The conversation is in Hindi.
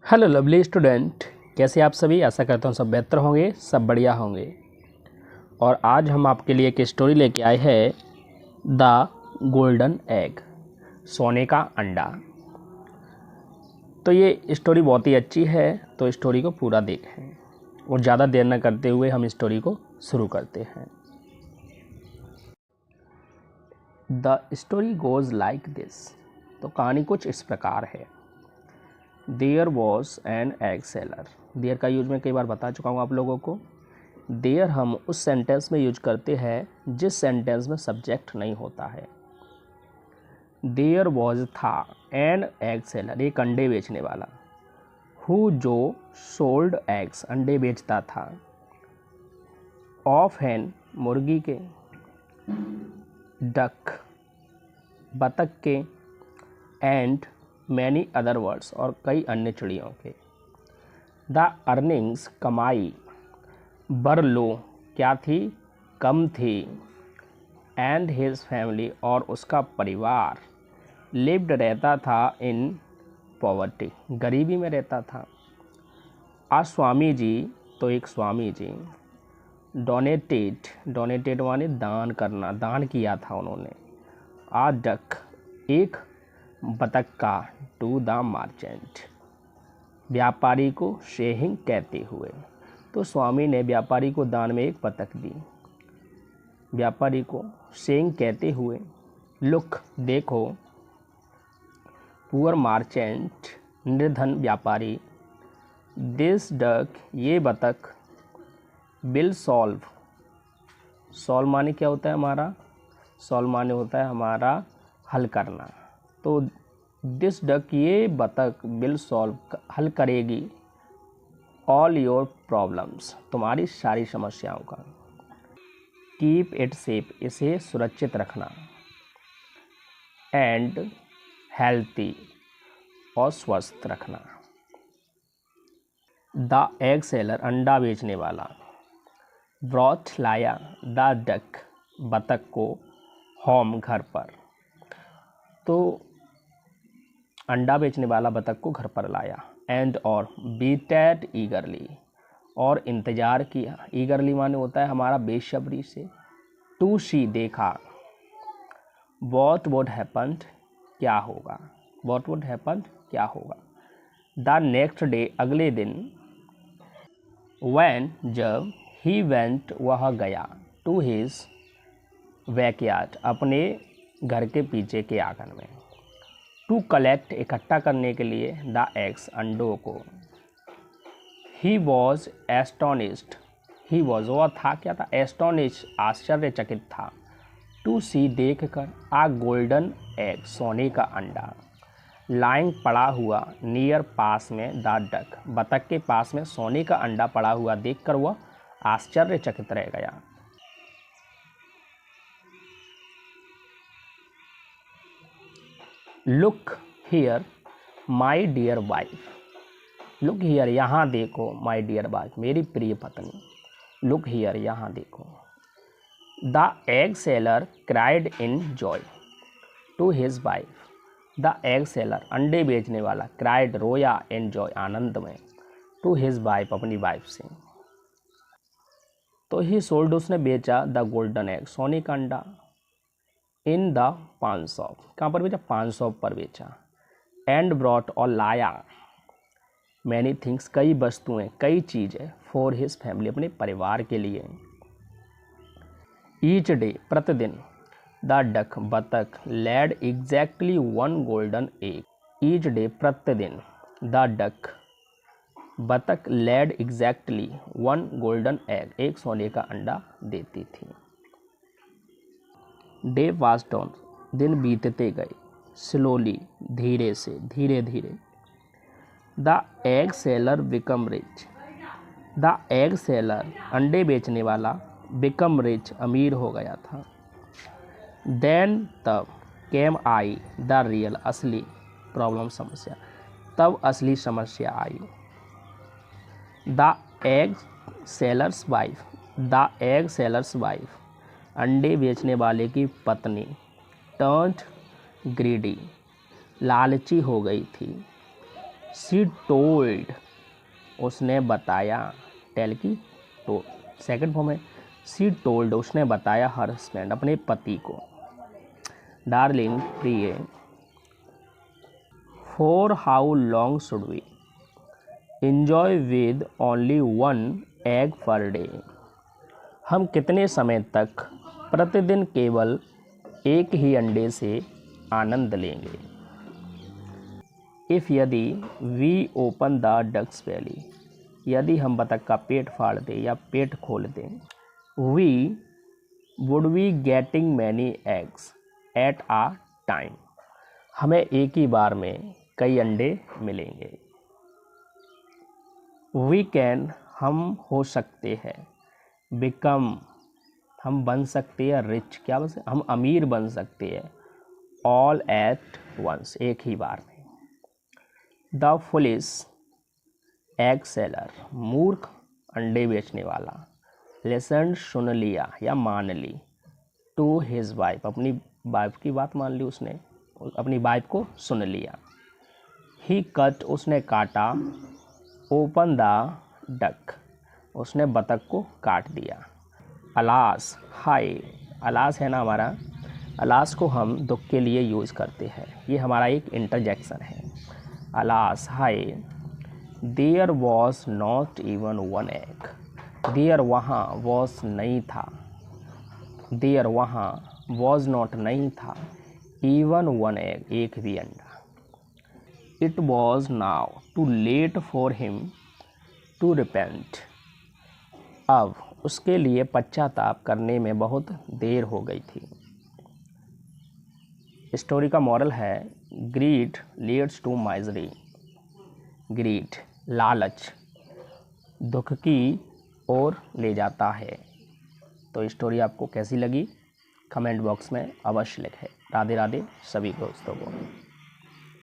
हेलो लवली स्टूडेंट, कैसे आप सभी। आशा करता हूँ सब बेहतर होंगे, सब बढ़िया होंगे। और आज हम आपके लिए एक स्टोरी लेके आए हैं, द गोल्डन एग, सोने का अंडा। तो ये स्टोरी बहुत ही अच्छी है, तो स्टोरी को पूरा देखें और ज़्यादा देर न करते हुए हम स्टोरी को शुरू करते हैं। The story goes like this. तो कहानी कुछ इस प्रकार है। There was an egg seller. There का यूज मैं कई बार बता चुका हूँ आप लोगों को। देयर हम उस सेंटेंस में यूज करते हैं जिस सेंटेंस में सब्जेक्ट नहीं होता है। देयर वॉज था एन एग सेलर, एक अंडे बेचने वाला। हु जो सोल्ड एग्स, अंडे बेचता था। ऑफ हैन, मुर्गी के। डक, बतख के। एंड मैनी अदर वर्ड्स, और कई अन्य चिड़ियों के। द अर्निंग्स, कमाई। बर लो, क्या थी, कम थी। एंड हिज फैमिली, और उसका परिवार। लिव्ड, रहता था। इन पॉवर्टी, गरीबी में रहता था। आ स्वामी जी, तो एक स्वामी जी। डोनेटेड, डोनेटेड माने दान करना, दान किया था उन्होंने। आ डक, एक बतख का। टू द मार्चेंट, व्यापारी को। शेहिंग, कहते हुए। तो स्वामी ने व्यापारी को दान में एक बतख दी, व्यापारी को। शेइंग, कहते हुए। लुक, देखो। पुअर मार्चेंट, निर्धन व्यापारी। दिस डक, ये बतख। विल सॉल्व, सॉल्व माने क्या होता है हमारा, सॉल्व माने होता है हमारा हल करना। तो दिस डक, ये बतख। विल सॉल्व, हल करेगी। ऑल योर प्रॉब्लम्स, तुम्हारी सारी समस्याओं का। कीप इट सेफ, इसे सुरक्षित रखना। एंड हेल्थी, और स्वस्थ रखना। द एग सेलर, अंडा बेचने वाला। ब्रॉट, लाया। द डक, बतख को। होम, घर पर। तो अंडा बेचने वाला बतख को घर पर लाया। एंड, और। बीटेड ईगरली, और इंतज़ार किया। ईगरली माने होता है हमारा बेसब्री से। टू सी, देखा। वॉट वुड हैपन्ड, क्या होगा। वॉट वुड हैपन्ड, क्या होगा। द नेक्स्ट डे, अगले दिन। वैन, जब। ही वेंट, वह गया। टू हिज बैकयार्ड, अपने घर के पीछे के आंगन में। टू कलेक्ट, इकट्ठा करने के लिए। द एग्स, अंडों को। He was astonished, he was, वह था, क्या था, एस्टोनिश, आश्चर्यचकित था। टू सी, देख कर। आ गोल्डन एग, सोने का अंडा। लाइंग, पड़ा हुआ। नियर, पास में। द डक, बतख के पास में सोने का अंडा पड़ा हुआ देखकर वह आश्चर्यचकित रह गया। Look here, my dear wife. Look here, यहाँ देखो। माई डियर वाइफ, मेरी प्रिय पत्नी। लुक हियर, यहाँ देखो। The egg seller cried in joy to his wife. The egg seller, अंडे बेचने वाला। क्राइड, रोया। इन जॉय, आनंद में। टू हिज वाइफ, अपनी वाइफ से। तो ही सोल्ड, उसने बेचा। द गोल्डन एग, सोने का अंडा। इन द पान शॉप, कहाँ पर बेचा, पान शॉप पर बेचा। एंड ब्रॉट, और लाया। मैनी थिंग्स, कई वस्तुएं, कई चीज़ें। फॉर हिज फैमिली, अपने परिवार के लिए। ईच डे, प्रतिदिन। द डक, बतख। Laid exactly one golden egg. Each day, प्रतिदिन। द डक, बतख। Laid exactly one golden egg, एक सोने का अंडा देती थी। डे पास्ड ऑन, दिन बीतते गए। स्लोली, धीरे से, धीरे धीरे। The egg seller become rich, the egg seller, अंडे बेचने वाला। बिकम रिच, अमीर हो गया था। देन, तब। केम, आई। द रियल, असली। प्रॉब्लम, समस्या। तब असली समस्या आई। The egg seller's wife, the egg seller's wife, अंडे बेचने वाले की पत्नी। टर्न्ड ग्रीडी, लालची हो गई थी। शी टोल्ड, उसने बताया, टेल की तो सेकंड फॉर्म है। शी टोल्ड, उसने बताया हर हस्बैंड, अपने पति को। डार्लिंग, प्रिय। For how long should we enjoy with only one egg per day, हम कितने समय तक प्रतिदिन केवल एक ही अंडे से आनंद लेंगे। इफ़, यदि, वी ओपन द डक्स बेली, यदि हम बतख का पेट फाड़ दें या पेट खोल दें। We would we getting many eggs at a time, हमें एक ही बार में कई अंडे मिलेंगे। वी कैन, हम हो सकते हैं। बिकम, हम बन सकते हैं। रिच, क्या बन सकते, हम अमीर बन सकते हैं। ऑल एट वंस, एक ही बार में। द फुलिश एग सेलर, मूर्ख अंडे बेचने वाला। लिसन, सुन लिया या मान ली। टू हिज वाइफ, अपनी वाइफ की बात मान ली उसने, अपनी वाइफ को सुन लिया। ही कट, उसने काटा। ओपन द डक, उसने बतख को काट दिया। अलास, हाय, अलास है ना हमारा, अलास को हम दुख के लिए यूज़ करते हैं, ये हमारा एक इंटरजेक्शन है। अलास, हाय। There was not even one egg, there वहाँ, वॉज नहीं था। देयर वहाँ, वॉज नॉट नहीं था। इवन वन एग, एक भी अंडा। It was now too late for him to repent, अब उसके लिए पश्चाताप करने में बहुत देर हो गई थी। स्टोरी का मॉरल है, greed leads to misery, greed, लालच, दुख की ओर ले जाता है। तो स्टोरी आपको कैसी लगी कमेंट बॉक्स में अवश्य लिखें। राधे राधे सभी दोस्तों को।